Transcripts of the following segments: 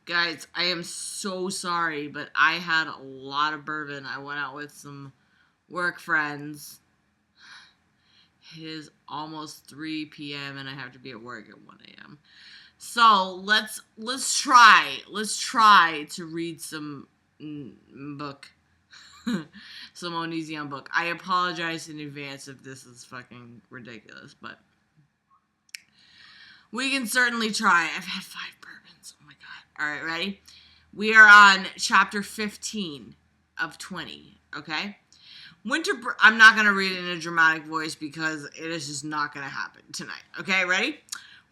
Guys, I am so sorry, but I had a lot of bourbon. I went out with some work friends. It is almost 3 p.m. and I have to be at work at 1 a.m. So let's try to read some book, some Onision book. I apologize in advance if this is fucking ridiculous, but we can certainly try. I've had 5 bourbons. Oh my god! All right, ready? We are on chapter 15 of 20. Okay. I'm not going to read it in a dramatic voice because it is just not going to happen tonight. Okay, ready?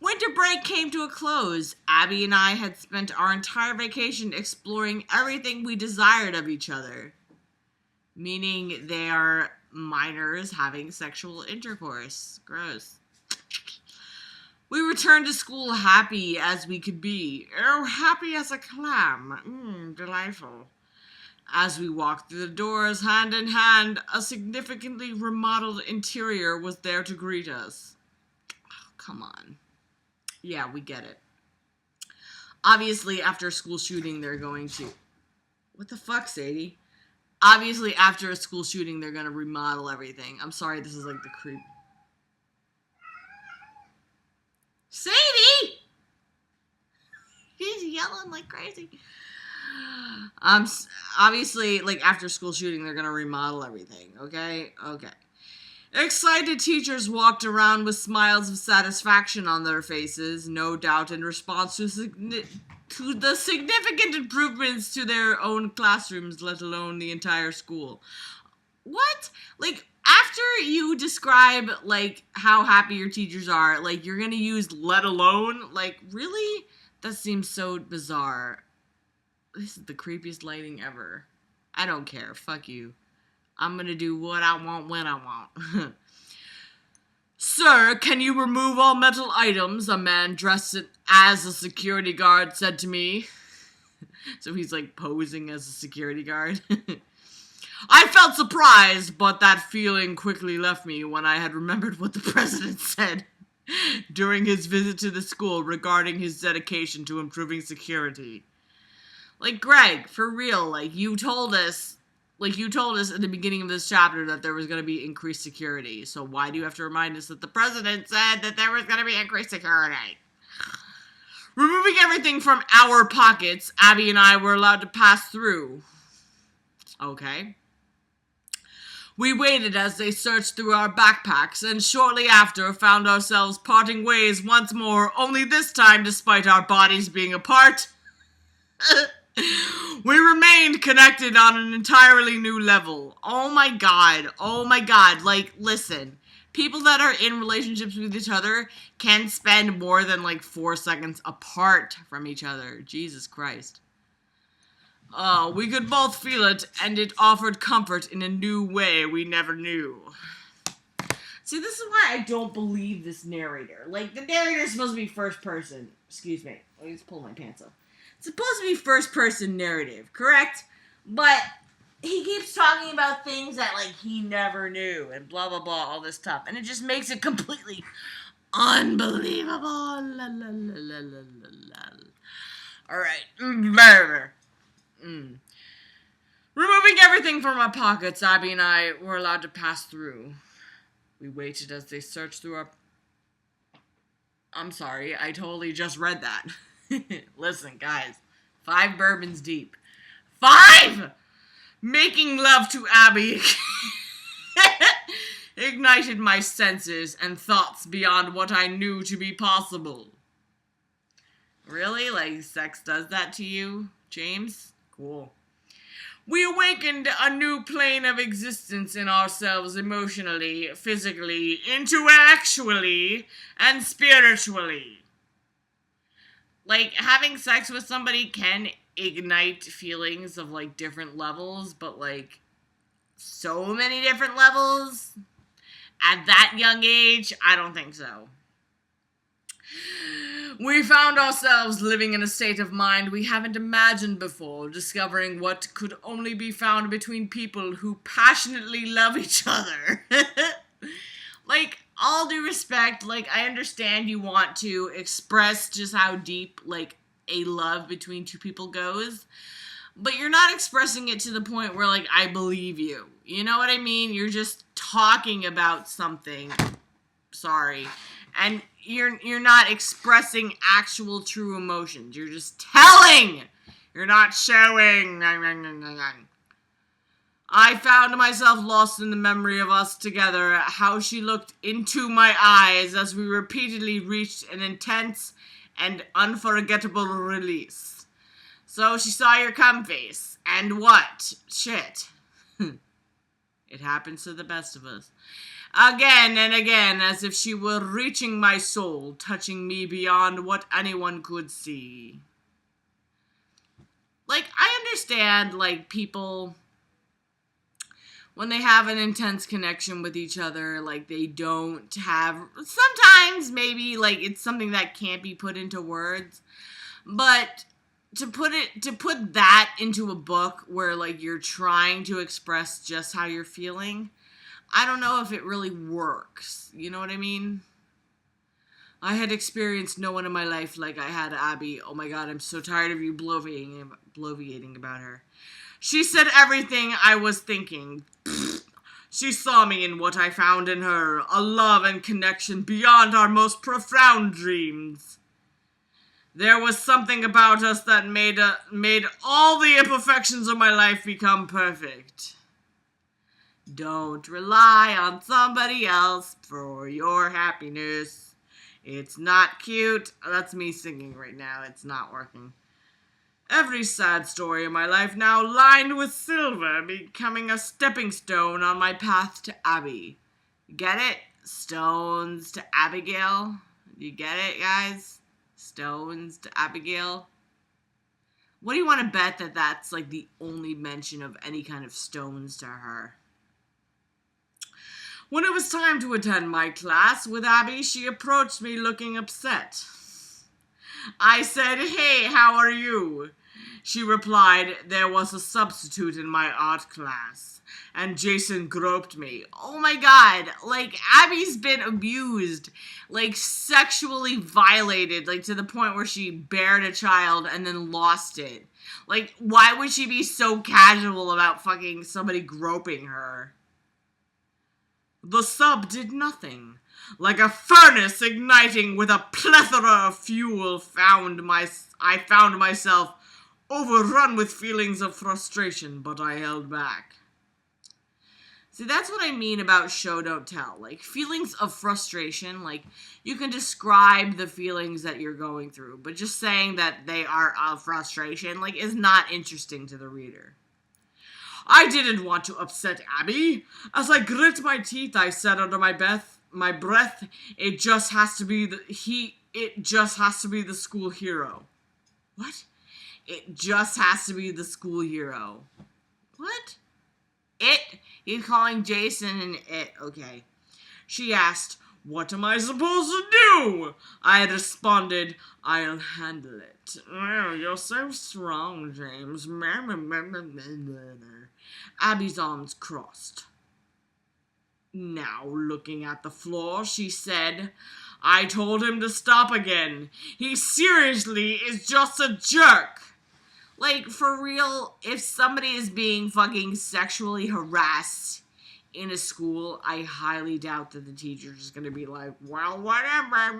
Winter break came to a close. Abby and I had spent our entire vacation exploring everything we desired of each other. Meaning they are minors having sexual intercourse. Gross. We returned to school happy as we could be. Oh, happy as a clam. Delightful. As we walked through the doors, hand in hand, a significantly remodeled interior was there to greet us. Oh, come on. Yeah, we get it. Obviously, after a school shooting, they're going to... What the fuck, Sadie? Obviously, after a school shooting, they're going to remodel everything. I'm sorry, this is like the creep. Sadie! He's yelling like crazy. Obviously, like, after school shooting, they're gonna remodel everything, okay? Okay. Excited teachers walked around with smiles of satisfaction on their faces, no doubt in response to the significant improvements to their own classrooms, let alone the entire school. What? Like, after you describe, like, how happy your teachers are, like, you're gonna use let alone? Like, really? That seems so bizarre. This is the creepiest lighting ever. I don't care. Fuck you. I'm gonna do what I want when I want. Sir, can you remove all metal items? A man dressed as a security guard said to me. So he's like posing as a security guard. I felt surprised, but that feeling quickly left me when I had remembered what the president said during his visit to the school regarding his dedication to improving security. Like, Greg, for real, like, you told us at the beginning of this chapter that there was going to be increased security. So why do you have to remind us that the president said that there was going to be increased security? Removing everything from our pockets, Abby and I were allowed to pass through. Okay. We waited as they searched through our backpacks, and shortly after found ourselves parting ways once more, only this time despite our bodies being apart. We remained connected on an entirely new level. Oh my god. Like, listen. People that are in relationships with each other can spend more than, like, 4 seconds apart from each other. Jesus Christ. We could both feel it, and it offered comfort in a new way we never knew. See, this is why I don't believe this narrator. Like, the narrator's supposed to be first person. Excuse me. Let me just pull my pants up. It's supposed to be first-person narrative, correct? But he keeps talking about things that, like, he never knew, and blah, blah, blah, all this stuff. And it just makes it completely unbelievable. La, la, la, la, la, la. All right. Removing everything from our pockets, Abby and I were allowed to pass through. We waited as they searched through our... I'm sorry, I totally just read that. Listen, guys. 5 bourbons deep. 5! Making love to Abby ignited my senses and thoughts beyond what I knew to be possible. Really? Like, sex does that to you, James? Cool. We awakened a new plane of existence in ourselves emotionally, physically, intellectually, and spiritually. Like, having sex with somebody can ignite feelings of, like, different levels, but, like, so many different levels? At that young age, I don't think so. We found ourselves living in a state of mind we haven't imagined before, discovering what could only be found between people who passionately love each other. Like, all due respect, like, I understand you want to express just how deep, like, a love between two people goes. But you're not expressing it to the point where, like, I believe you. You know what I mean? You're just talking about something. Sorry. And you're not expressing actual true emotions. You're just telling. You're not showing. I found myself lost in the memory of us together, how she looked into my eyes as we repeatedly reached an intense and unforgettable release. So she saw your cum face. And what? Shit. It happens to the best of us. Again and again, as if she were reaching my soul, touching me beyond what anyone could see. Like, I understand, like, people, when they have an intense connection with each other, like, they don't have, sometimes maybe, like, it's something that can't be put into words, but to put that into a book where, like, you're trying to express just how you're feeling, I don't know if it really works. You know what I mean? I had experienced no one in my life like I had Abby. Oh my god, I'm so tired of you bloviating about her. She said everything I was thinking. She saw me in what I found in her, a love and connection beyond our most profound dreams. There was something about us that made all the imperfections of my life become perfect. Don't rely on somebody else for your happiness. It's not cute. That's me singing right now. It's not working. Every sad story in my life now lined with silver, becoming a stepping stone on my path to Abby. Get it? Stones to Abbigale. You get it, guys? Stones to Abbigale. What do you want to bet that that's like the only mention of any kind of stones to her? When it was time to attend my class with Abby, she approached me looking upset. I said, "Hey, how are you?" She replied, "There was a substitute in my art class, and Jason groped me." Oh my god, like, Abby's been abused, like, sexually violated, like, to the point where she bared a child and then lost it. Like, why would she be so casual about fucking somebody groping her? The sub did nothing. Like a furnace igniting with a plethora of fuel, I found myself overrun with feelings of frustration, but I held back. See, that's what I mean about show don't tell. Like, feelings of frustration, like, you can describe the feelings that you're going through, but just saying that they are of frustration, like, is not interesting to the reader. I didn't want to upset Abby. As I grit my teeth, I said under my breath, it just has to be the school hero. What? It just has to be the school hero. What? It? He's calling Jason an it. Okay. She asked, "What am I supposed to do?" I responded, "I'll handle it." "Oh, you're so strong, James." Abby's arms crossed. Now, looking at the floor, she said, "I told him to stop again. He seriously is just a jerk." Like, for real, if somebody is being fucking sexually harassed in a school, I highly doubt that the teacher's just gonna be like, "Well, whatever."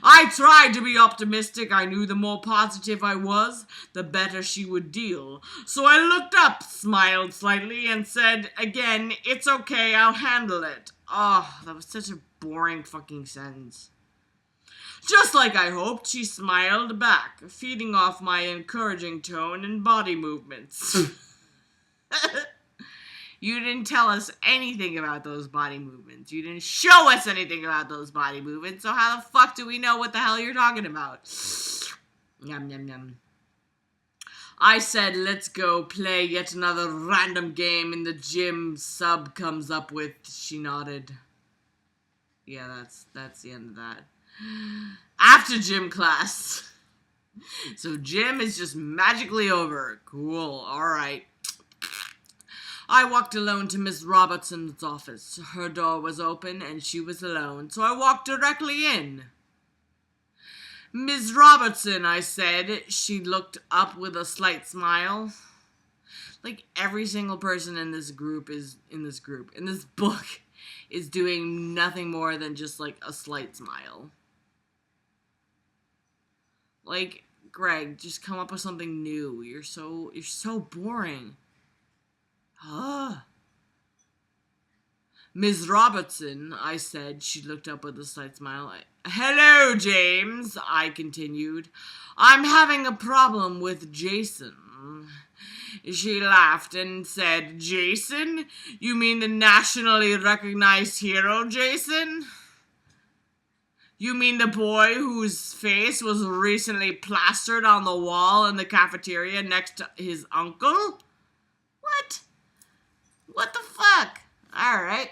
I tried to be optimistic. I knew the more positive I was, the better she would deal. So I looked up, smiled slightly, and said again, "It's okay, I'll handle it." Oh, that was such a boring fucking sentence. Just like I hoped, she smiled back, feeding off my encouraging tone and body movements. You didn't tell us anything about those body movements. You didn't show us anything about those body movements, so how the fuck do we know what the hell you're talking about? Yum, yum, yum. I said, "Let's go play yet another random game in the gym sub comes up with." She nodded. Yeah, that's the end of that. After gym class. So gym is just magically over. Cool, alright. I walked alone to Miss Robertson's office. Her door was open and she was alone, so I walked directly in. Miss Robertson, I said. She looked up with a slight smile. Like, every single person in this book, is doing nothing more than just, like, a slight smile. Like, Greg, just come up with something new. You're so boring. Miss Robertson, I said. She looked up with a slight smile. Hello, James, I continued. I'm having a problem with Jason. She laughed and said, Jason? You mean the nationally recognized hero, Jason? You mean the boy whose face was recently plastered on the wall in the cafeteria next to his uncle? What? What the fuck? Alright.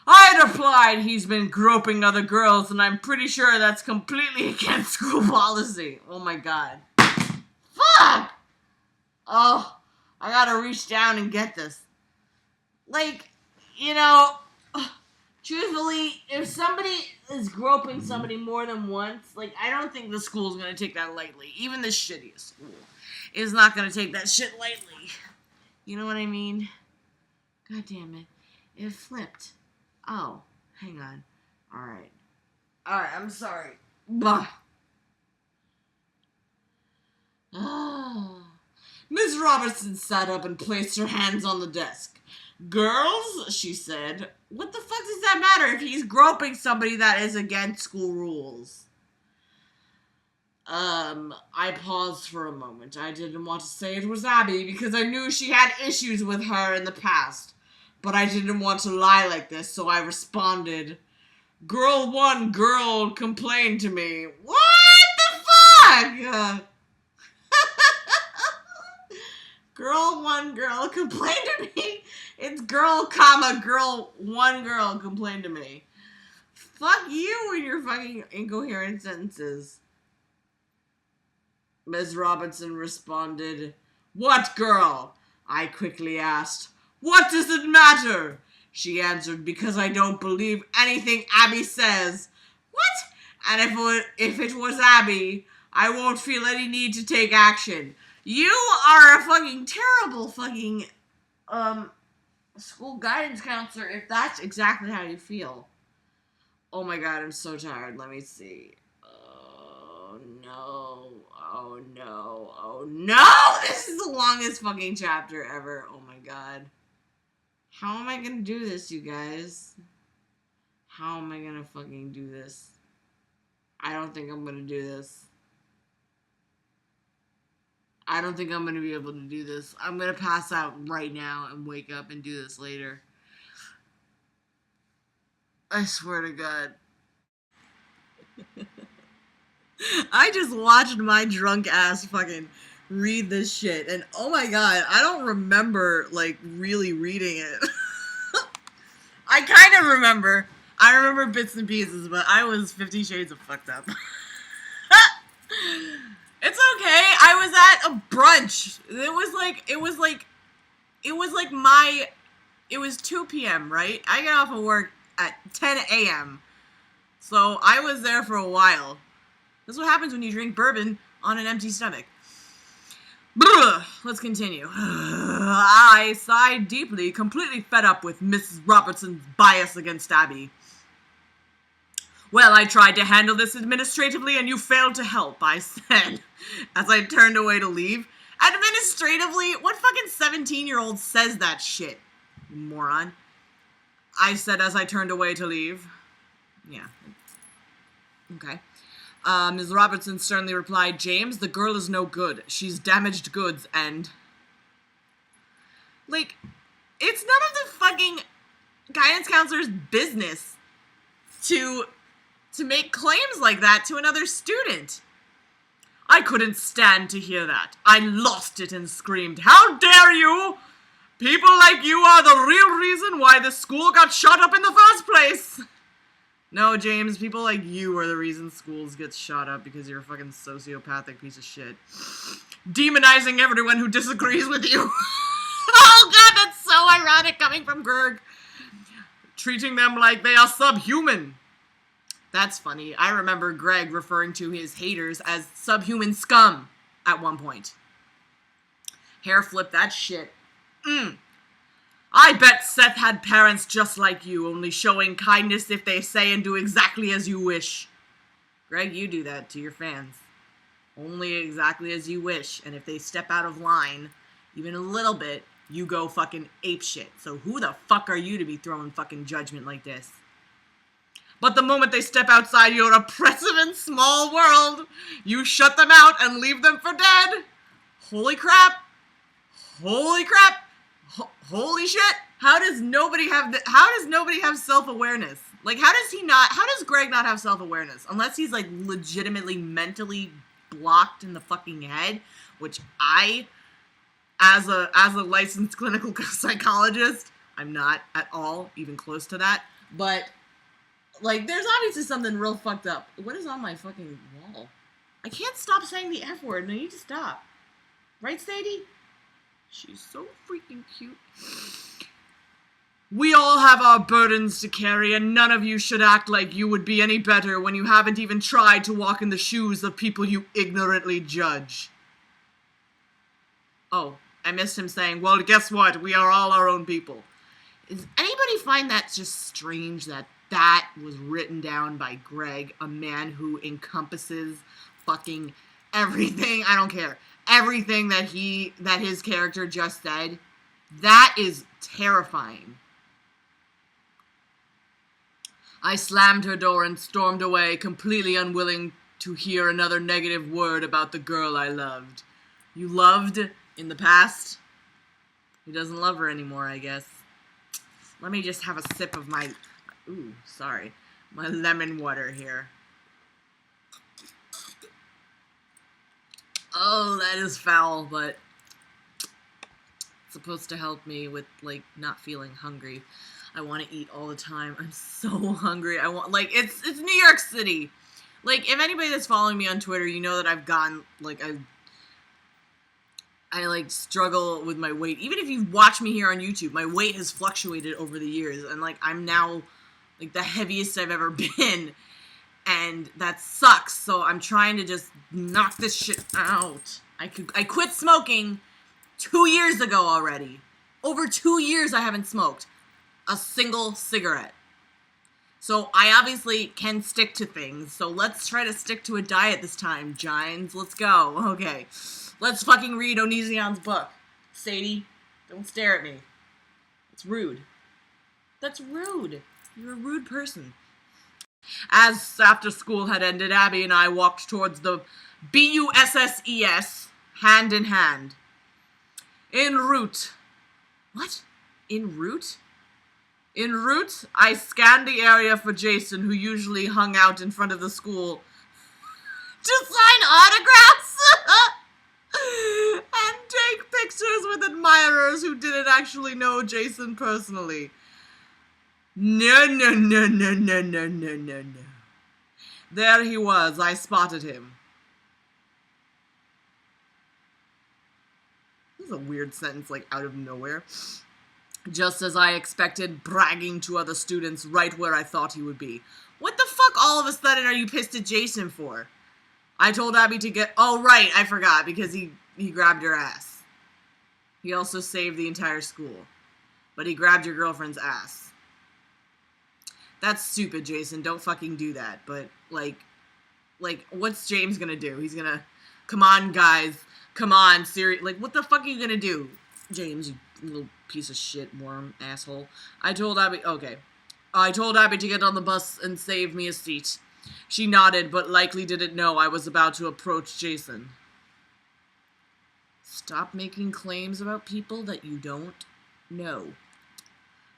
I replied, he's been groping other girls, and I'm pretty sure that's completely against school policy. Oh my god. Fuck! Oh, I gotta reach down and get this. Like, you know, truthfully, if somebody is groping somebody more than once, like, I don't think the school's gonna take that lightly. Even the shittiest school is not gonna take that shit lightly. You know what I mean? God damn it. It flipped. Oh, hang on. Alright, I'm sorry. Bah. Miss Robertson sat up and placed her hands on the desk. Girls, she said, what the fuck does that matter if he's groping somebody that is against school rules? I paused for a moment. I didn't want to say it was Abby because I knew she had issues with her in the past. But I didn't want to lie like this, so I responded. One girl complained to me. What the fuck? One girl complained to me. It's one girl complained to me. Fuck you and your fucking incoherent sentences. Ms. Robinson responded. What girl? I quickly asked. What does it matter? She answered, because I don't believe anything Abby says. What? And if it was Abby, I won't feel any need to take action. You are a fucking terrible fucking, school guidance counselor if that's exactly how you feel. Oh my god, I'm so tired. Let me see. Oh no. Oh no. Oh no! This is the longest fucking chapter ever. Oh my god. How am I gonna do this, you guys? How am I gonna fucking do this? I don't think I'm gonna do this. I don't think I'm gonna be able to do this. I'm gonna pass out right now and wake up and do this later. I swear to God. I just watched my drunk ass fucking read this shit, and oh my god, I don't remember, like, really reading it. I kind of remember. I remember bits and pieces, but I was 50 Shades of fucked up. It's okay. I was at a brunch. It was 2 p.m., right? I get off of work at 10 a.m. So I was there for a while. That's what happens when you drink bourbon on an empty stomach. Let's continue. I sighed deeply, completely fed up with Mrs. Robertson's bias against Abby. Well, I tried to handle this administratively and you failed to help, I said, as I turned away to leave. Administratively? What fucking 17-year-old says that shit? Moron. I said as I turned away to leave. Yeah. Okay. Ms. Robertson sternly replied, James, the girl is no good. She's damaged goods and... Like, it's none of the fucking guidance counselor's business to make claims like that to another student. I couldn't stand to hear that. I lost it and screamed, how dare you! People like you are the real reason why the school got shut up in the first place! No, James, people like you are the reason schools get shot up because you're a fucking sociopathic piece of shit. Demonizing everyone who disagrees with you. Oh god, that's so ironic coming from Gerg. Treating them like they are subhuman. That's funny. I remember Greg referring to his haters as subhuman scum at one point. Hair flip that shit. I bet Seth had parents just like you, only showing kindness if they say and do exactly as you wish. Greg, you do that to your fans. Only exactly as you wish, and if they step out of line, even a little bit, you go fucking apeshit. So who the fuck are you to be throwing fucking judgment like this? But the moment they step outside your oppressive and small world, you shut them out and leave them for dead. Holy crap. Holy crap. Holy shit. How does nobody have self-awareness? Like, how does Greg not have self-awareness? Unless he's, like, legitimately mentally blocked in the fucking head, which I, as a licensed clinical psychologist, I'm not at all even close to that. But, like, there's obviously something real fucked up. What is on my fucking wall? I can't stop saying the F word, and I need to stop. Right, Sadie? She's so freaking cute. We all have our burdens to carry, and none of you should act like you would be any better when you haven't even tried to walk in the shoes of people you ignorantly judge. Oh, I missed him saying, well, guess what? We are all our own people. Does anybody find that just strange that was written down by Greg, a man who encompasses fucking everything? I don't care. Everything that his character just said. That is terrifying. I slammed her door and stormed away, completely unwilling to hear another negative word about the girl I loved. You loved in the past? He doesn't love her anymore, I guess. Let me just have a sip of my lemon water here. Oh, that is foul, but it's supposed to help me with, like, not feeling hungry. I want to eat all the time. I'm so hungry. It's New York City. Like, if anybody that's following me on Twitter, you know that I've gotten, like, I struggle with my weight. Even if you watch me here on YouTube, my weight has fluctuated over the years, and, like, I'm now, like, the heaviest I've ever been, and that sucks, so I'm trying to just knock this shit out. I quit smoking 2 years ago already. Over 2 years I haven't smoked a single cigarette. So I obviously can stick to things, so let's try to stick to a diet this time, Gines. Let's go. Okay. Let's fucking read Onision's book. Sadie, don't stare at me. It's rude. That's rude. You're a rude person. As after school had ended, Abby and I walked towards the BUSSES, hand in hand. En route. What? En route? En route, I scanned the area for Jason, who usually hung out in front of the school to sign autographs and take pictures with admirers who didn't actually know Jason personally. No. There he was. I spotted him. This is a weird sentence, like, out of nowhere. Just as I expected, bragging to other students right where I thought he would be. What the fuck all of a sudden are you pissed at Jason for? I told Abby to get... Oh, right, I forgot, because he grabbed your ass. He also saved the entire school. But he grabbed your girlfriend's ass. That's stupid, Jason. Don't fucking do that. But, like, what's James gonna do? He's gonna... Come on, guys. Come on, like, what the fuck are you gonna do? James, you little piece of shit, worm, asshole. I told Abby to get on the bus and save me a seat. She nodded, but likely didn't know I was about to approach Jason. Stop making claims about people that you don't know.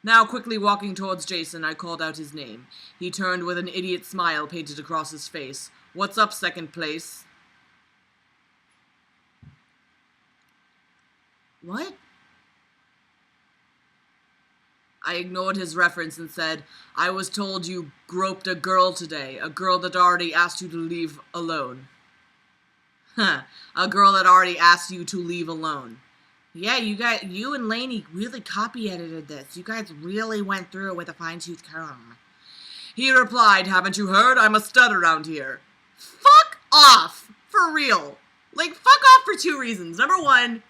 Now quickly walking towards Jason, I called out his name. He turned with an idiot smile painted across his face. What's up, second place? What? I ignored his reference and said, I was told you groped a girl today, a girl that already asked you to leave alone. Huh, a girl that already asked you to leave alone. Yeah, you and Lainey really copy edited this. You guys really went through it with a fine-tooth comb. He replied, haven't you heard? I'm a stud around here. Fuck off. For real. Like, fuck off for 2 reasons. Number 1,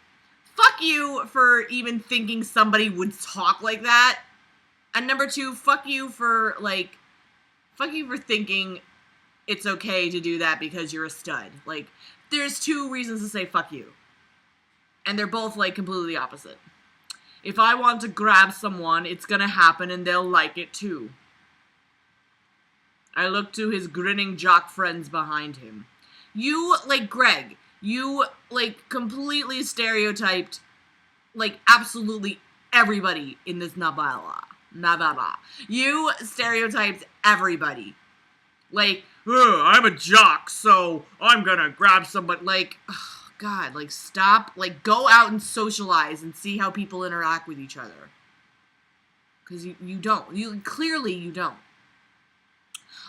fuck you for even thinking somebody would talk like that. And number 2, fuck you for thinking it's okay to do that because you're a stud. Like, there's 2 reasons to say fuck you. And they're both, like, completely opposite. If I want to grab someone, it's gonna happen and they'll like it too. I looked to his grinning jock friends behind him. You, like, Greg, you, like, completely stereotyped, like, absolutely everybody in this novella. You stereotyped everybody. Like, I'm a jock, so I'm gonna grab somebody. Like, oh, God, like, stop. Like, go out and socialize and see how people interact with each other. Because you don't. Clearly you don't.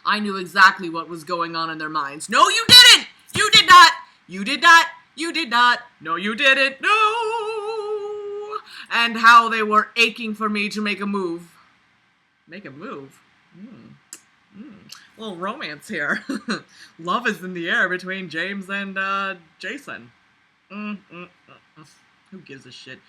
I knew exactly what was going on in their minds. No, you didn't! You did not! You did not! You did not! No, you didn't! No! And how they were aching for me to make a move. Make a move? A little romance here. Love is in the air between James and Jason. Who gives a shit?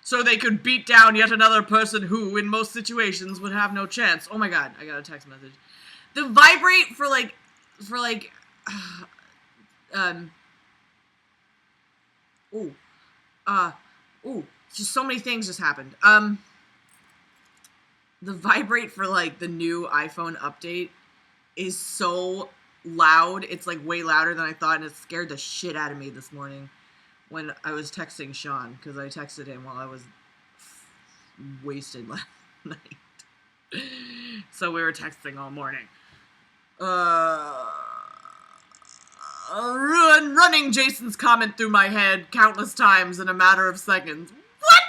So they could beat down yet another person who, in most situations, would have no chance. Oh my god, I got a text message. The vibrate just so many things just happened. The vibrate for, like, the new iPhone update is so loud. It's, like, way louder than I thought, and it scared the shit out of me this morning when I was texting Sean, because I texted him while I was wasted last night. So we were texting all morning. Running Jason's comment through my head countless times in a matter of seconds. What?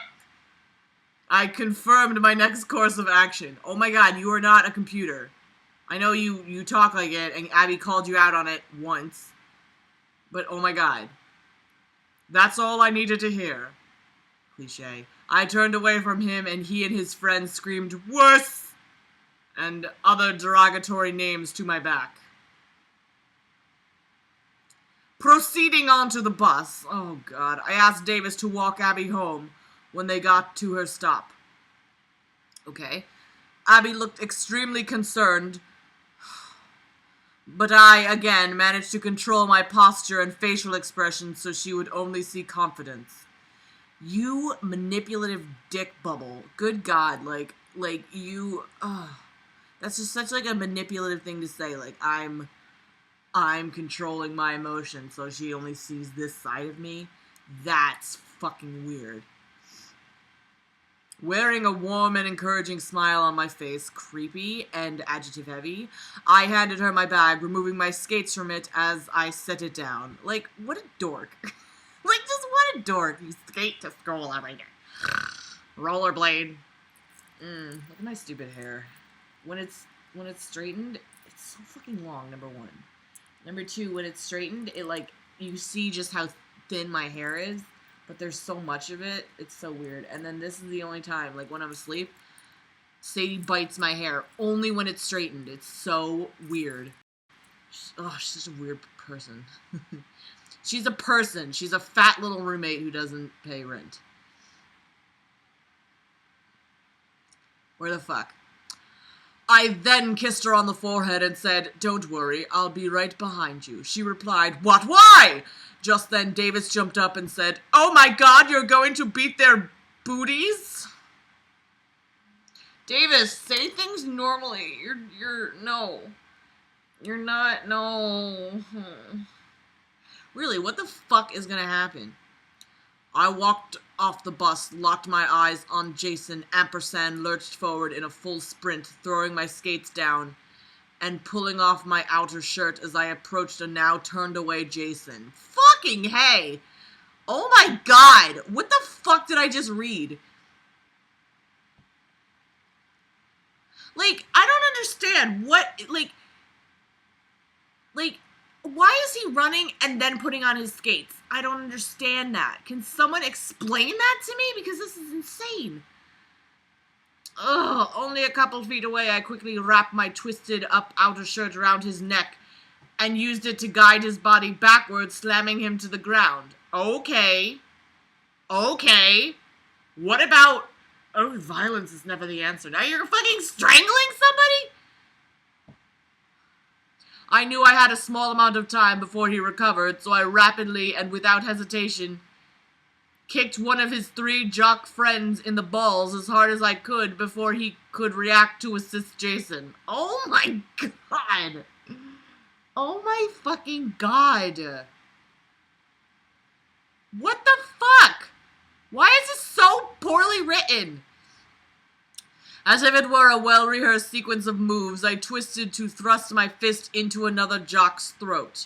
I confirmed my next course of action. Oh my god, you are not a computer. I know you talk like it, and Abby called you out on it once. But oh my god. That's all I needed to hear. Cliche. I turned away from him, and he and his friends screamed, "Worse!" and other derogatory names to my back. Proceeding on to the bus. Oh, God. I asked Davis to walk Abby home when they got to her stop. Okay. Abby looked extremely concerned, but I, again, managed to control my posture and facial expressions so she would only see confidence. You manipulative dick bubble. Good God, like you, that's just such, like, a manipulative thing to say. Like, I'm controlling my emotions so she only sees this side of me. That's fucking weird. Wearing a warm and encouraging smile on my face, creepy and adjective heavy, I handed her my bag, removing my skates from it as I set it down. Like, what a dork. Like, just what a dork. You skate to school every day. Rollerblade. Look at my stupid hair. When it's straightened, it's so fucking long, number 1. Number 2, when it's straightened, it, like, you see just how thin my hair is. But there's so much of it, it's so weird. And then this is the only time, like, when I'm asleep, Sadie bites my hair only when it's straightened. It's so weird. She's such a weird person. She's a person. She's a fat little roommate who doesn't pay rent. Where the fuck? I then kissed her on the forehead and said, "Don't worry, I'll be right behind you." She replied, "What? Why?" Just then, Davis jumped up and said, "Oh my god, you're going to beat their booties?" Davis, say things normally. No. You're not, no. Really, what the fuck is gonna happen? I walked off the bus, locked my eyes on Jason, ampersand lurched forward in a full sprint, throwing my skates down and pulling off my outer shirt as I approached a now turned away Jason. Fucking hey! Oh my god! What the fuck did I just read? Like, I don't understand what, like, Why is he running and then putting on his skates? I don't understand that. Can someone explain that to me? Because this is insane. Ugh, only a couple feet away, I quickly wrapped my twisted up outer shirt around his neck and used it to guide his body backwards, slamming him to the ground. Okay. What about... Oh, violence is never the answer. Now you're fucking strangling somebody? I knew I had a small amount of time before he recovered, so I rapidly and without hesitation kicked one of his 3 jock friends in the balls as hard as I could before he could react to assist Jason. Oh my god! Oh my fucking god! What the fuck? Why is this so poorly written? As if it were a well-rehearsed sequence of moves, I twisted to thrust my fist into another jock's throat.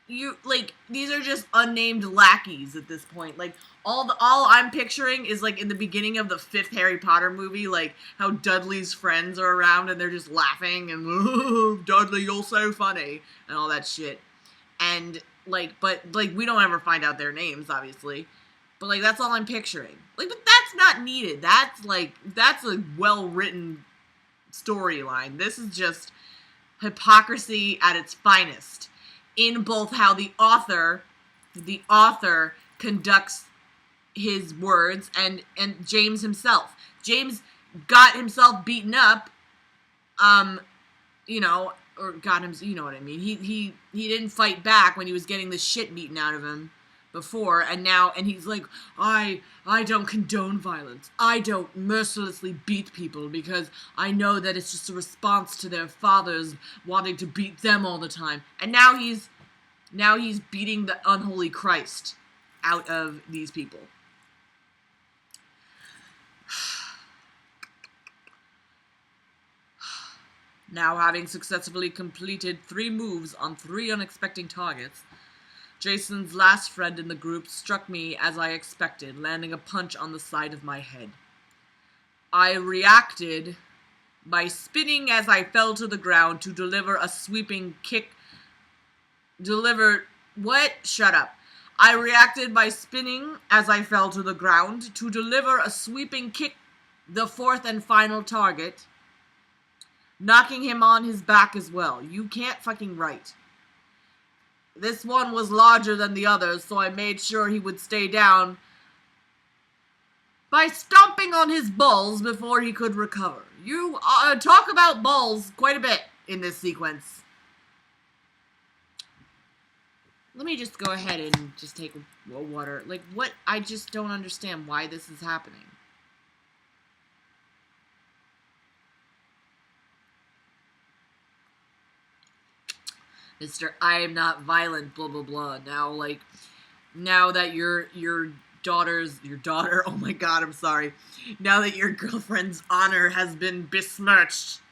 These are just unnamed lackeys at this point. Like, all I'm picturing is, like, in the beginning of the 5th Harry Potter movie, like, how Dudley's friends are around and they're just laughing and, oh, Dudley, you're so funny, and all that shit. And, but we don't ever find out their names, obviously. But, that's all I'm picturing. But that's not needed. That's a well-written storyline. This is just hypocrisy at its finest. In both how the author conducts his words and James himself. James got himself beaten up, or got him, you know what I mean. He didn't fight back when he was getting the shit beaten out of him before, and he's like, I don't condone violence. I don't mercilessly beat people because I know that it's just a response to their fathers wanting to beat them all the time. And now he's beating the unholy Christ out of these people. Now, having successfully completed 3 moves on 3 unexpected targets, Jason's last friend in the group struck me as I expected, landing a punch on the side of my head. I reacted by spinning as I fell to the ground to deliver a sweeping kick. Shut up. I reacted by spinning as I fell to the ground to deliver a sweeping kick, the 4th and final target, knocking him on his back as well. You can't fucking write. This one was larger than the others, so I made sure he would stay down by stomping on his balls before he could recover. You talk about balls quite a bit in this sequence. Let me just go ahead and just take a water. What? I just don't understand why this is happening. Mr. I am not violent, blah, blah, blah. Now that your daughter, oh my god, I'm sorry. Now that your girlfriend's honor has been besmirched.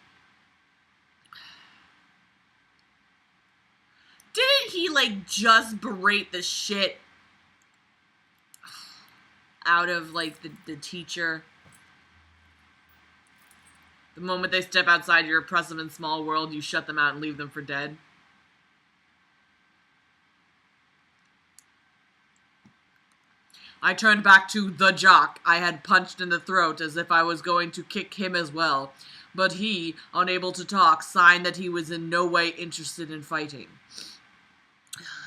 Didn't he, just berate the shit out of, the teacher? The moment they step outside your oppressive and small world, you shut them out and leave them for dead. I turned back to the jock I had punched in the throat as if I was going to kick him as well, but he, unable to talk, signed that he was in no way interested in fighting.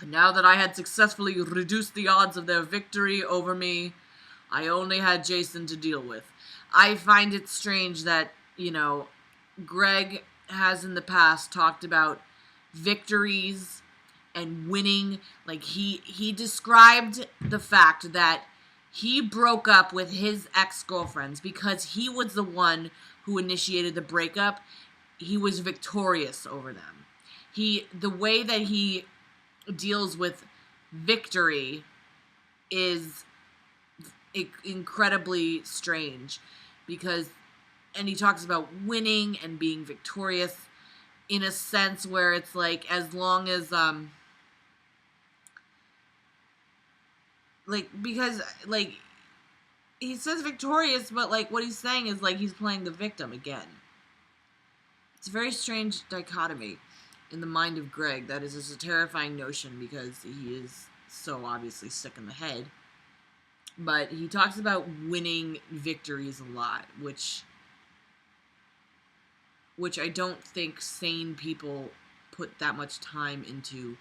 Now that I had successfully reduced the odds of their victory over me, I only had Jason to deal with. I find it strange that, Greg has in the past talked about victories and winning. He described the fact that he broke up with his ex-girlfriends because he was the one who initiated the breakup. He was victorious over them. The way that he deals with victory is incredibly strange and he talks about winning and being victorious in a sense where it's as long as because he says victorious, but what he's saying is he's playing the victim again. It's a very strange dichotomy. in the mind of Greg, that is just a terrifying notion because he is so obviously sick in the head. But he talks about winning victories a lot, which I don't think sane people put that much time into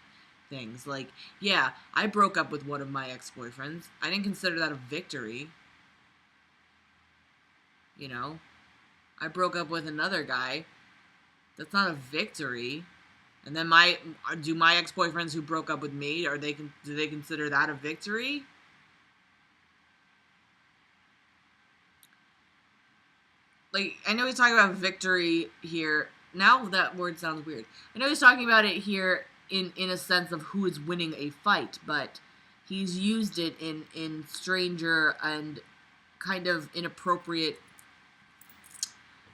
things. Like, yeah, I broke up with one of my ex-boyfriends. I didn't consider that a victory. You know? I broke up with another guy. That's not a victory. And then do my ex-boyfriends who broke up with me, do they consider that a victory? Like, I know he's talking about victory here. Now that word sounds weird. I know he's talking about it here in a sense of who is winning a fight, but he's used it in stranger and kind of inappropriate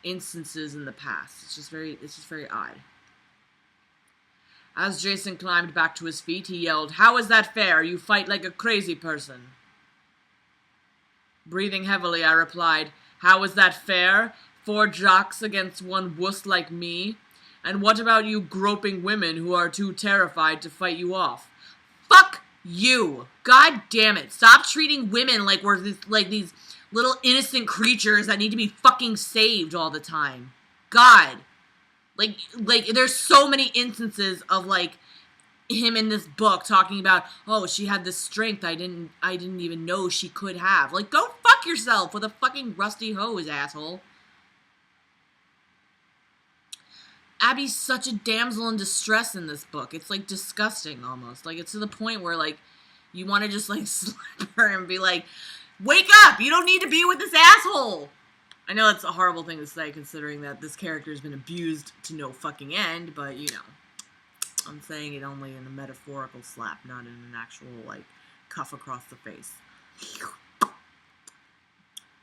instances in the past. It's just very odd. As Jason climbed back to his feet, he yelled, "How is that fair? You fight like a crazy person." Breathing heavily, I replied, "How is that fair? 4 jocks against one wuss like me? And what about you groping women who are too terrified to fight you off?" Fuck you! God damn it! Stop treating women like we're these little innocent creatures that need to be fucking saved all the time. God. Like there's so many instances of, like, him in this book talking about, oh, she had this strength I didn't even know she could have. Like, go fuck yourself with a fucking rusty hose, asshole. Abby's such a damsel in distress in this book. It's, like, disgusting almost. Like, it's to the point where, like, you want to just, like, slap her and be like, wake up! You don't need to be with this asshole! I know it's a horrible thing to say, considering that this character has been abused to no fucking end, but, you know, I'm saying it only in a metaphorical slap, not in an actual, like, cuff across the face.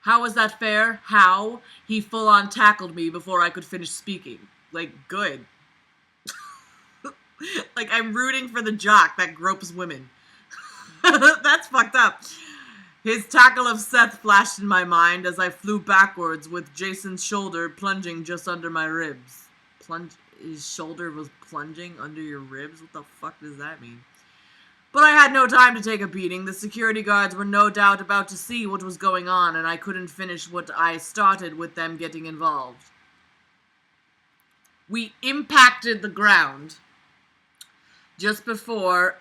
How was that fair? How? He full-on tackled me before I could finish speaking. Like, good. Like, I'm rooting for the jock that gropes women. That's fucked up. His tackle of Seth flashed in my mind as I flew backwards with Jason's shoulder plunging just under my ribs. His shoulder was plunging under your ribs? What the fuck does that mean? But I had no time to take a beating. The security guards were no doubt about to see what was going on, and I couldn't finish what I started with them getting involved. We impacted the ground just before...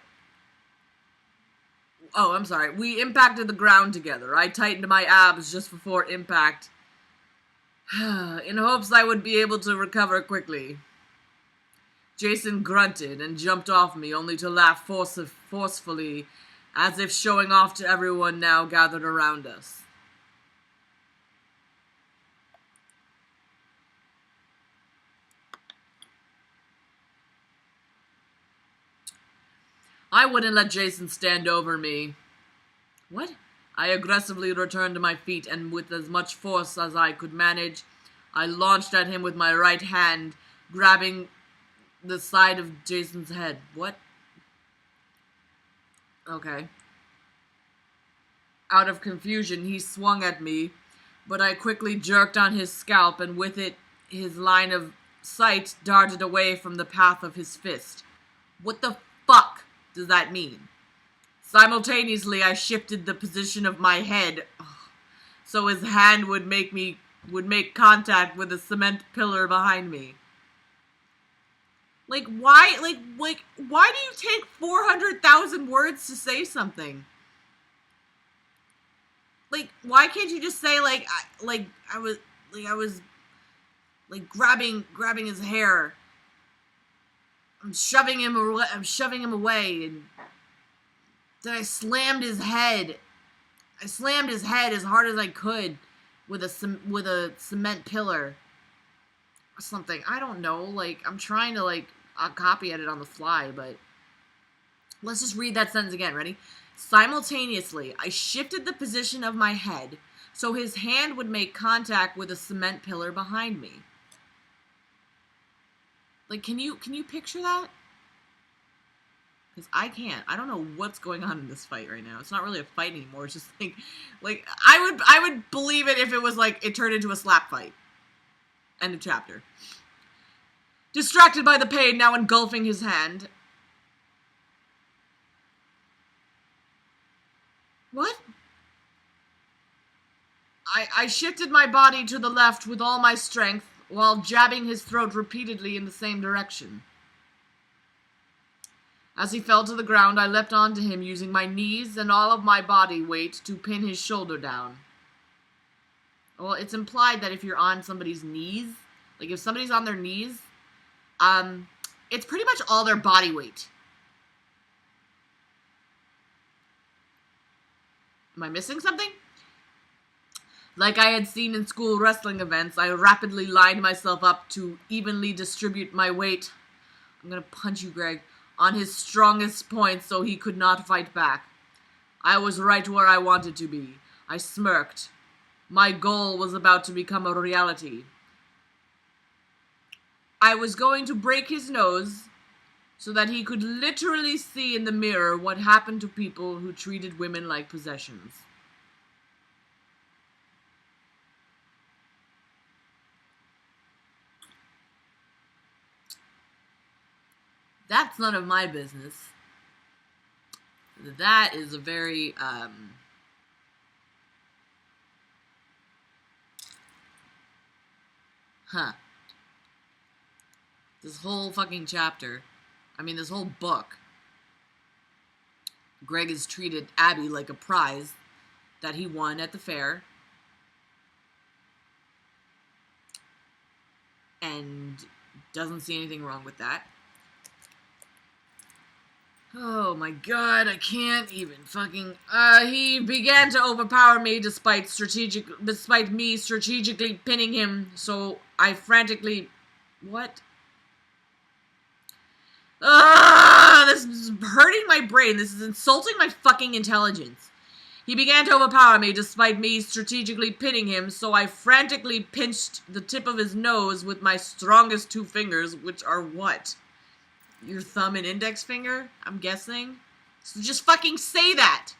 Oh, I'm sorry. We impacted the ground together. I tightened my abs just before impact, in hopes I would be able to recover quickly. Jason grunted and jumped off me, only to laugh forcefully, as if showing off to everyone now gathered around us. I wouldn't let Jason stand over me. What? I aggressively returned to my feet, and with as much force as I could manage, I launched at him with my right hand, grabbing the side of Jason's head. What? Okay. Out of confusion, he swung at me, but I quickly jerked on his scalp, and with it, his line of sight darted away from the path of his fist. What the fuck does that mean? Simultaneously, I shifted the position of my head so his hand would make contact with a cement pillar behind me. Why do you take 400,000 words to say something? Like, why can't you just say, I was grabbing his hair. I'm shoving him away, and then I slammed his head. I slammed his head as hard as I could with a cement pillar or something. I don't know. Like, I'm trying to I'll copy edit on the fly, but let's just read that sentence again. Ready? Simultaneously, I shifted the position of my head so his hand would make contact with a cement pillar behind me. Like, can you picture that? Because I can't. I don't know what's going on in this fight right now. It's not really a fight anymore. It's just like I would believe it if it was it turned into a slap fight. End of chapter. distracted by the pain now engulfing his hand. What? I shifted my body to the left with all my strength, while jabbing his throat repeatedly in the same direction. As he fell to the ground, I leapt onto him, using my knees and all of my body weight to pin his shoulder down. Well, it's implied that if you're on somebody's knees, like if somebody's on their knees, it's pretty much all their body weight. Am I missing something? Like I had seen in school wrestling events, I rapidly lined myself up to evenly distribute my weight. I'm gonna punch you, Greg, on his strongest point so he could not fight back. I was right where I wanted to be. I smirked. My goal was about to become a reality. I was going to break his nose so that he could literally see in the mirror what happened to people who treated women like possessions. That's none of my business. That is a very, This whole fucking chapter, this whole book, Greg has treated Abby like a prize that he won at the fair. And doesn't see anything wrong with that. Oh my god, I can't even fucking... he began to overpower me despite me strategically pinning him, so I frantically... What? This is hurting my brain. This is insulting my fucking intelligence. He began to overpower me despite me strategically pinning him, so I frantically pinched the tip of his nose with my strongest two fingers, which are what? Your thumb and index finger, I'm guessing? So just fucking say that!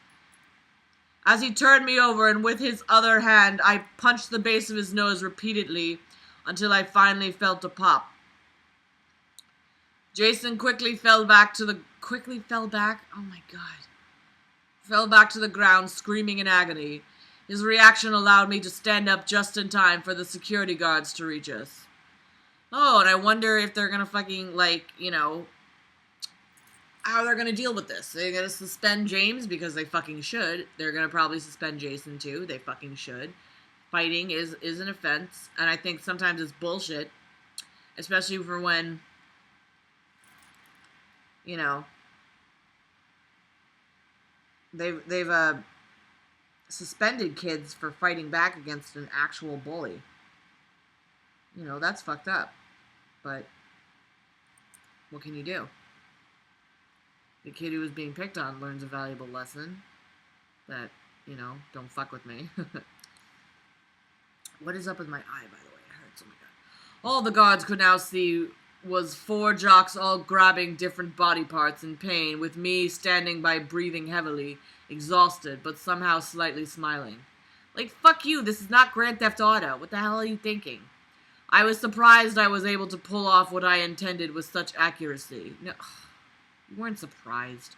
As he turned me over and with his other hand, I punched the base of his nose repeatedly until I finally felt a pop. Jason quickly fell back? Oh my god. Fell back to the ground, screaming in agony. His reaction allowed me to stand up just in time for the security guards to reach us. Oh, and I wonder if they're gonna fucking, how they're gonna deal with this. They're gonna suspend James because they fucking should. They're gonna probably suspend Jason too. They fucking should. Fighting is an offense, and I think sometimes it's bullshit. Especially for when, they've suspended kids for fighting back against an actual bully. That's fucked up. But what can you do? The kid who was being picked on learns a valuable lesson that, don't fuck with me. What is up with my eye, by the way? It hurts. Oh my god. All the guards could now see was 4 jocks all grabbing different body parts in pain, with me standing by breathing heavily, exhausted, but somehow slightly smiling. Like, fuck you, this is not Grand Theft Auto. What the hell are you thinking? I was surprised I was able to pull off what I intended with such accuracy. No, you weren't surprised.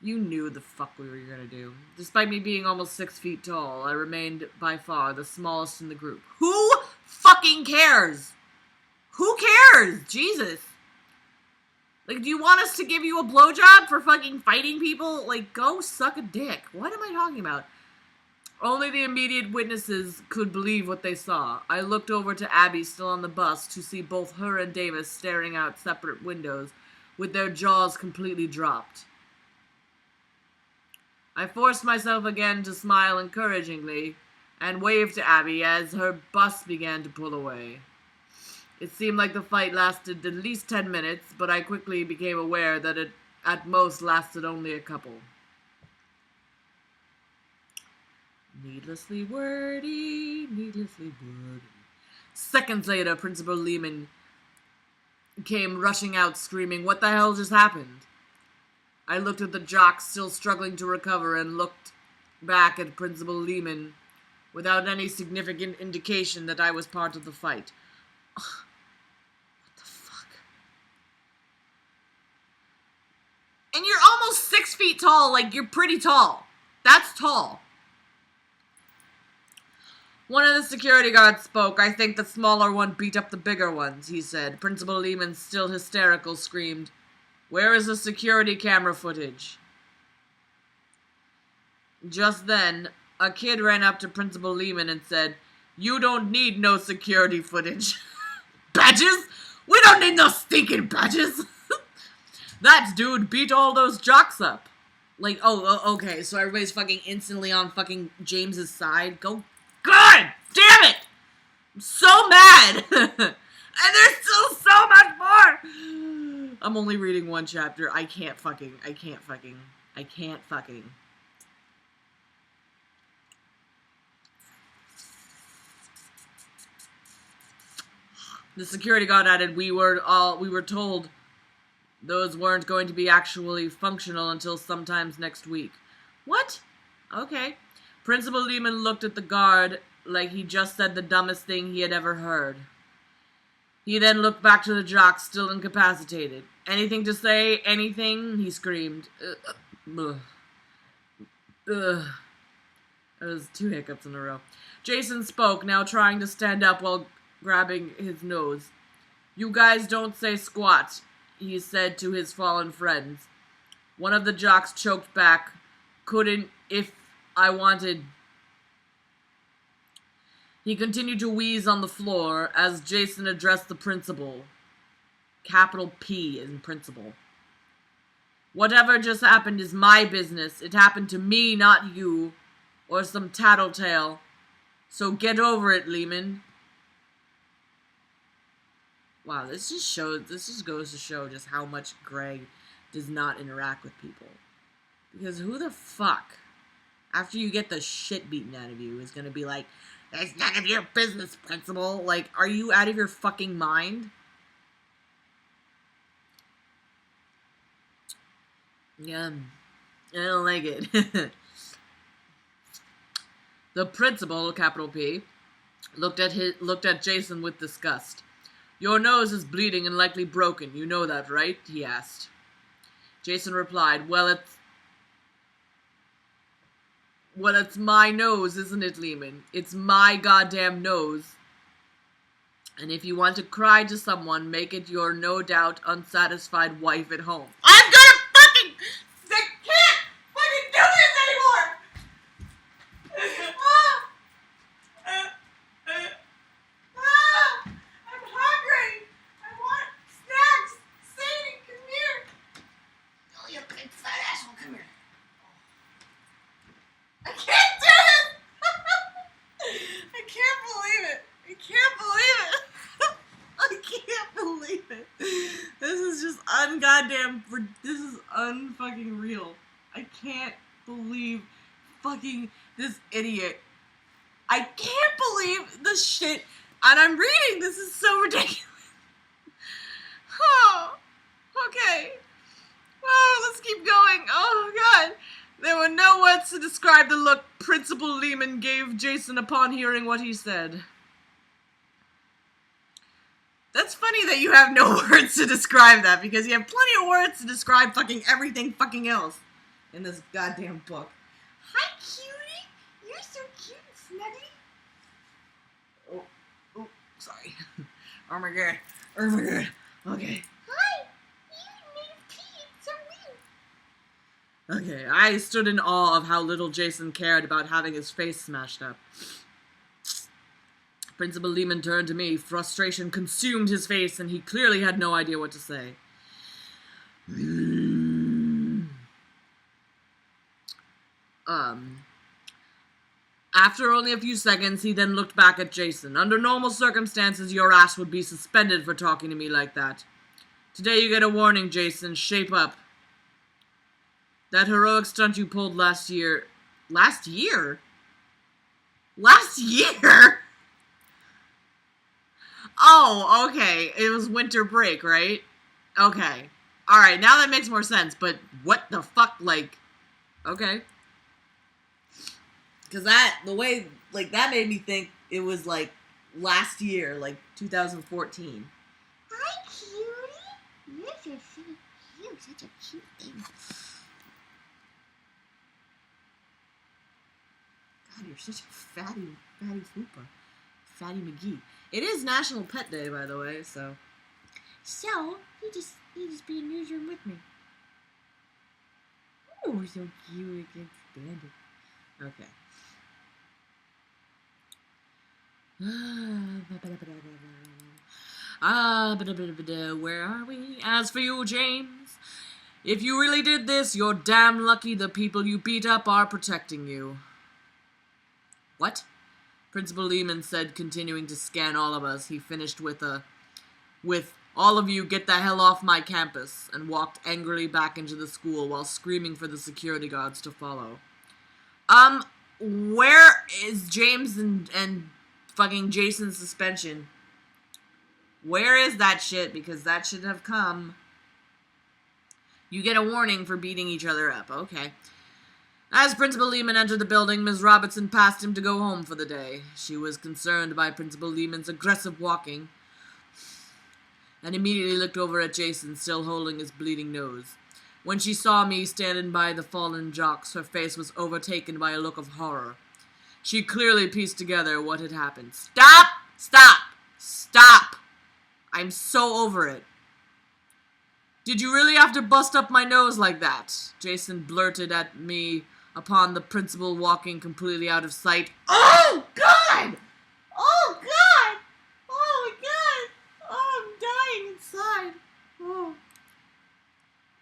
You knew the fuck we were gonna do. Despite me being almost 6 feet tall, I remained by far the smallest in the group. Who fucking cares? Who cares? Jesus. Like, do you want us to give you a blowjob for fucking fighting people? Like, go suck a dick. What am I talking about? Only the immediate witnesses could believe what they saw. I looked over to Abby, still on the bus, to see both her and Davis staring out separate windows, with their jaws completely dropped. I forced myself again to smile encouragingly, and waved to Abby as her bus began to pull away. It seemed like the fight lasted at least 10 minutes, but I quickly became aware that it at most lasted only a couple. Needlessly wordy, needlessly wordy. Seconds later, Principal Lehman came rushing out, screaming, "What the hell just happened?" I looked at the jocks still struggling to recover and looked back at Principal Lehman without any significant indication that I was part of the fight. What the fuck? And you're almost 6 feet tall. Like, you're pretty tall. That's tall. One of the security guards spoke. I think the smaller one beat up the bigger ones, he said. Principal Lehman, still hysterical, screamed, "Where is the security camera footage?" Just then, a kid ran up to Principal Lehman and said, "You don't need no security footage." Badges? We don't need no stinking badges. That dude beat all those jocks up. Like, okay, so everybody's fucking instantly on fucking James's side. Go, God damn it! I'm so mad! And there's still so much more! I'm only reading one chapter. I can't fucking. The security guard added, we were told those weren't going to be actually functional until sometimes next week. What? Okay. Principal Lehman looked at the guard like he just said the dumbest thing he had ever heard. He then looked back to the jock, still incapacitated. Anything to say? Anything? He screamed. Ugh. There was 2 hiccups in a row. Jason spoke, now trying to stand up while grabbing his nose. You guys don't say squat, he said to his fallen friends. One of the jocks choked back. Couldn't if I wanted. He continued to wheeze on the floor as Jason addressed the principal. Capital P in principal. Whatever just happened is my business. It happened to me, not you, or some tattletale. So get over it, Lehman. Wow, this just goes to show just how much Greg does not interact with people. Because who the fuck, after you get the shit beaten out of you, is gonna be like, "It's none of your business, principal." Like, are you out of your fucking mind? Yeah, I don't like it. The principal, capital P, looked at Jason with disgust. Your nose is bleeding and likely broken. You know that, right? He asked. Jason replied, Well, it's my nose, isn't it, Lehman? It's my goddamn nose. And if you want to cry to someone, make it your no doubt unsatisfied wife at home. I'm gonna fucking... I can't fucking do this anymore! I'm hungry! I want snacks! Sadie, come here! Oh, you big fat asshole, come here. I can't do this! I can't believe it! I can't believe it! I can't believe it! This is just this is unfucking real. I can't believe fucking this idiot. I can't believe this shit. And I'm reading. This is so ridiculous. Oh, okay. Oh, let's keep going. Oh, God. There were no words to describe the look Principal Lehman gave Jason upon hearing what he said. That's funny that you have no words to describe that, because you have plenty of words to describe fucking everything fucking else in this goddamn book. Hi, cutie. You're so cute and snuggly. Oh, sorry. Oh my god. Okay. Hi. You made a pee. So weird. Okay, I stood in awe of how little Jason cared about having his face smashed up. Principal Lehman turned to me. Frustration consumed his face, and he clearly had no idea what to say. After only a few seconds, he then looked back at Jason. Under normal circumstances, your ass would be suspended for talking to me like that. Today you get a warning, Jason. Shape up. That heroic stunt you pulled last year... Last year? Last year? Oh, okay. It was winter break, right? Okay. Alright, now that makes more sense, but what the fuck, like... Okay. Because that made me think it was, like, last year, like 2014. Hi, cutie. You're so cute. You're such a cute thing. God, you're such a fatty pooper. Fatty McGee. It is National Pet Day, by the way, so. So, you just be in your room with me. Oh, so cute. I can't stand it. Okay. Where are we? As for you, James, if you really did this, you're damn lucky the people you beat up are protecting you. What? Principal Lehman said, continuing to scan all of us. He finished with all of you get the hell off my campus, and walked angrily back into the school while screaming for the security guards to follow. Where is James and fucking Jason's suspension? Where is that shit? Because that should have come. You get a warning for beating each other up. Okay. As Principal Lehman entered the building, Ms. Robertson passed him to go home for the day. She was concerned by Principal Lehman's aggressive walking and immediately looked over at Jason, still holding his bleeding nose. When she saw me standing by the fallen jocks, her face was overtaken by a look of horror. She clearly pieced together what had happened. Stop! Stop! Stop! I'm so over it. Did you really have to bust up my nose like that? Jason blurted at me upon the principal walking completely out of sight. Oh, God! Oh, God! Oh, my God! Oh, I'm dying inside. Oh.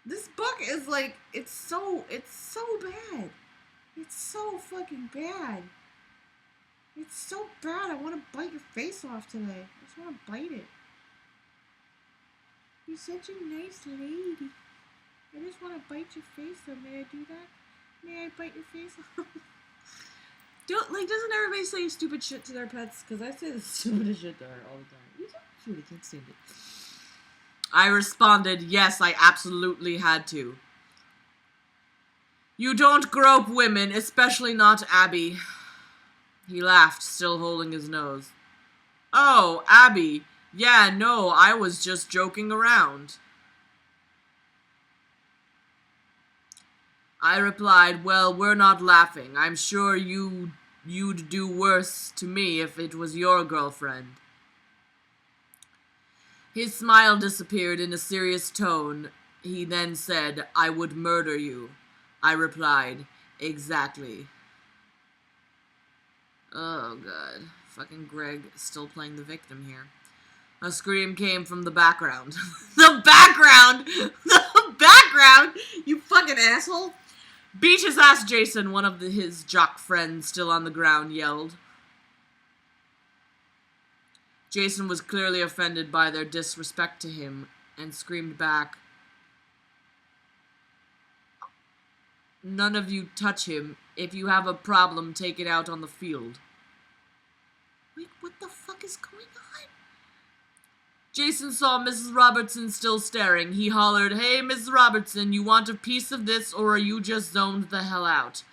This book is like, it's so bad. It's so fucking bad. It's so bad. I want to bite your face off today. I just want to bite it. You're such a nice lady. I just want to bite your face off. May I do that? May I bite your face off? Doesn't everybody say stupid shit to their pets? Because I say the stupidest shit to her all the time. You're so cute. I can't stand it. I responded, yes, I absolutely had to. You don't grope women, especially not Abby. He laughed, still holding his nose. Oh, Abby. Yeah, no, I was just joking around. I replied, well, we're not laughing. I'm sure you'd do worse to me if it was your girlfriend. His smile disappeared in a serious tone. He then said, I would murder you. I replied, exactly. Oh, God. Fucking Greg still playing the victim here. A scream came from the background. The background! The background! You fucking asshole! Beat his ass, Jason, one of his jock friends still on the ground yelled. Jason was clearly offended by their disrespect to him and screamed back, none of you touch him. If you have a problem, take it out on the field. Wait, what the fuck is going on? Jason saw Mrs. Robertson still staring. He hollered, hey, Mrs. Robertson, you want a piece of this or are you just zoned the hell out?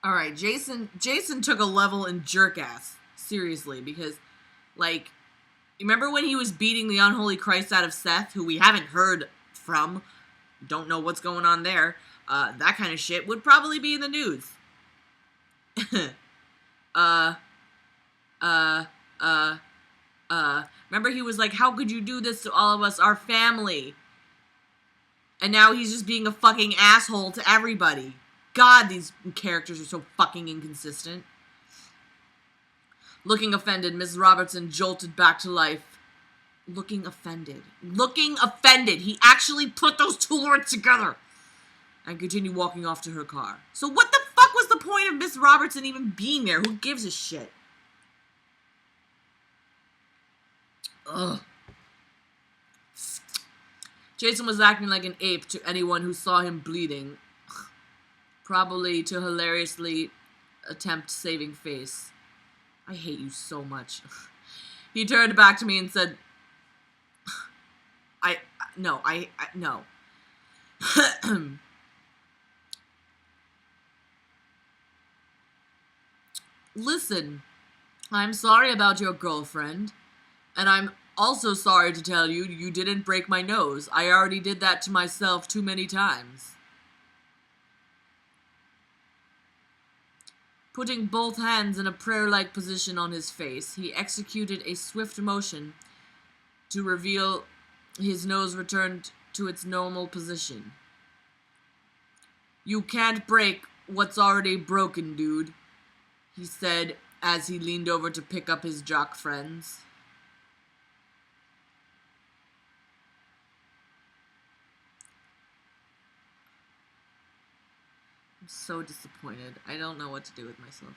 Alright, Jason took a level in jerk-ass. Seriously, because, like, remember when he was beating the unholy Christ out of Seth, who we haven't heard from? Don't know what's going on there. That kind of shit would probably be in the news. Remember he was like, how could you do this to all of us, our family? And now he's just being a fucking asshole to everybody. God, these characters are so fucking inconsistent. Looking offended, Mrs. Robertson jolted back to life. Looking offended. Looking offended. He actually put those two words together. And continued walking off to her car. So what the fuck was the point of Miss Robertson even being there? Who gives a shit? Ugh. Jason was acting like an ape to anyone who saw him bleeding. Probably to hilariously attempt saving face. I hate you so much. He turned back to me and said, no. Listen, I'm sorry about your girlfriend, and I'm also sorry to tell you you didn't break my nose. I already did that to myself too many times. Putting both hands in a prayer-like position on his face, he executed a swift motion to reveal his nose returned to its normal position. You can't break what's already broken, dude, he said as he leaned over to pick up his jock friends. I'm so disappointed. I don't know what to do with myself.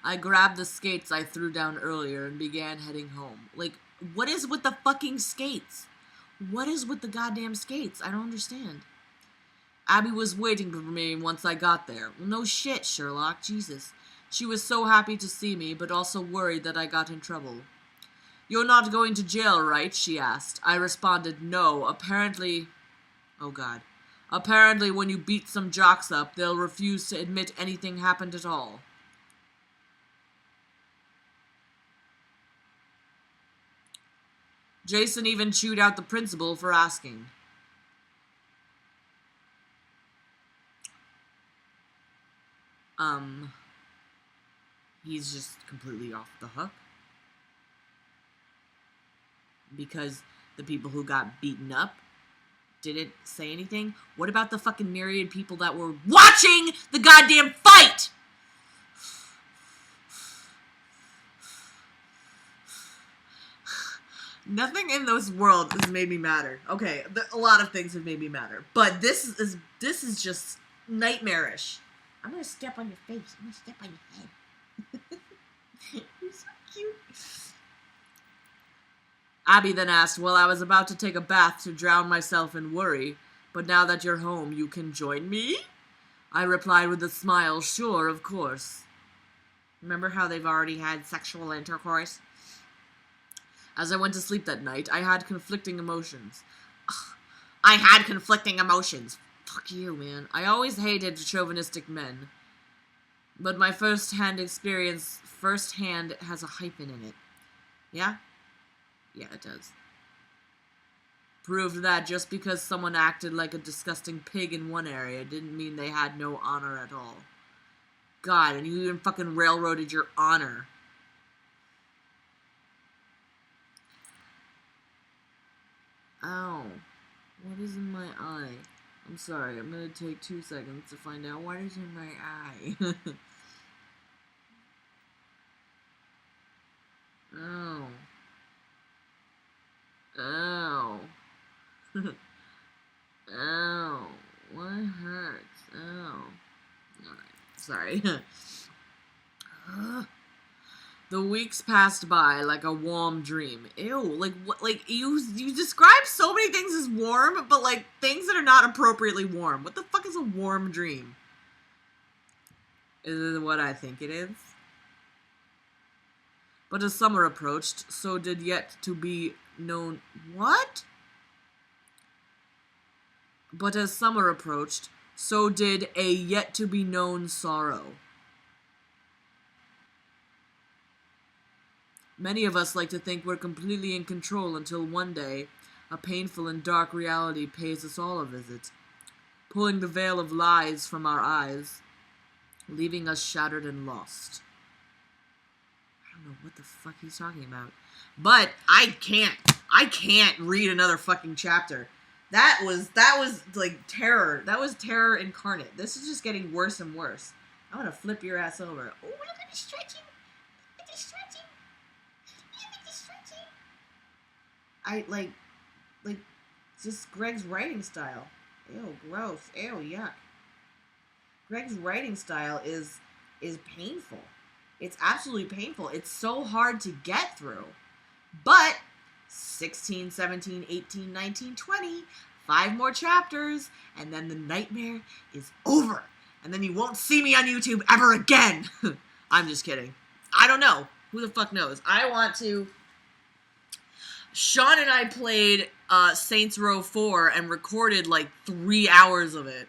I grabbed the skates I threw down earlier and began heading home. Like, what is with the fucking skates? What is with the goddamn skates? I don't understand. Abby was waiting for me once I got there. Well, no shit, Sherlock. Jesus. She was so happy to see me, but also worried that I got in trouble. You're not going to jail, right? She asked. I responded, no. Apparently... Oh, God. Apparently, when you beat some jocks up, they'll refuse to admit anything happened at all. Jason even chewed out the principal for asking. He's just completely off the hook. Because the people who got beaten up didn't say anything. What about the fucking myriad people that were watching the goddamn fight? Nothing in this world has made me madder. Okay, a lot of things have made me madder, but this is just nightmarish. I'm gonna step on your face. I'm gonna step on your head. You're so cute. Abby then asked, well, I was about to take a bath to drown myself in worry, but now that you're home, you can join me? I replied with a smile, sure, of course. Remember how they've already had sexual intercourse? As I went to sleep that night, I had conflicting emotions. Fuck you, man. I always hated chauvinistic men. But my first-hand experience, firsthand, has a hyphen in it. Yeah? Yeah, it does. Proved that just because someone acted like a disgusting pig in one area didn't mean they had no honor at all. God, and you even fucking railroaded your honor. Ow. What is in my eye? I'm sorry, I'm gonna take 2 seconds to find out what is in my eye. Ow. Ow. Ow. What hurts? Ow. Alright, sorry. The weeks passed by like a warm dream. Ew, like what? Like you describe so many things as warm, but like things that are not appropriately warm. What the fuck is a warm dream? Is it what I think it is? But as summer approached, so did yet to be known... What? But as summer approached, so did a yet-to-be-known sorrow. Many of us like to think we're completely in control until one day, a painful and dark reality pays us all a visit, pulling the veil of lies from our eyes, leaving us shattered and lost. I don't know what the fuck he's talking about. But I can't read another fucking chapter. That was like terror. That was terror incarnate. This is just getting worse and worse. I'm gonna flip your ass over. Oh, look at the stretching. Look at the stretching. Look at the stretching. I like just Greg's writing style. Ew, gross. Ew, yuck. Greg's writing style is painful. It's absolutely painful. It's so hard to get through. But 16, 17, 18, 19, 20, 5 more chapters, and then the nightmare is over. And then you won't see me on YouTube ever again. I'm just kidding. I don't know. Who the fuck knows? I want to... Sean and I played Saints Row 4 and recorded like 3 hours of it.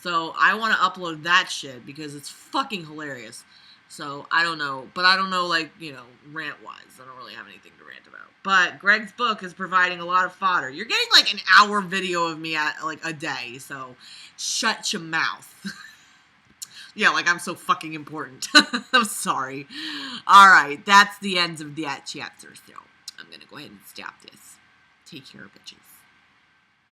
So I want to upload that shit because it's fucking hilarious. So, I don't know. But I don't know, like, you know, rant-wise. I don't really have anything to rant about. But Greg's book is providing a lot of fodder. You're getting, like, an hour video of me, like, a day. So, shut your mouth. Yeah, like, I'm so fucking important. I'm sorry. All right. That's the end of that chapter. So, I'm going to go ahead and stop this. Take care, bitches.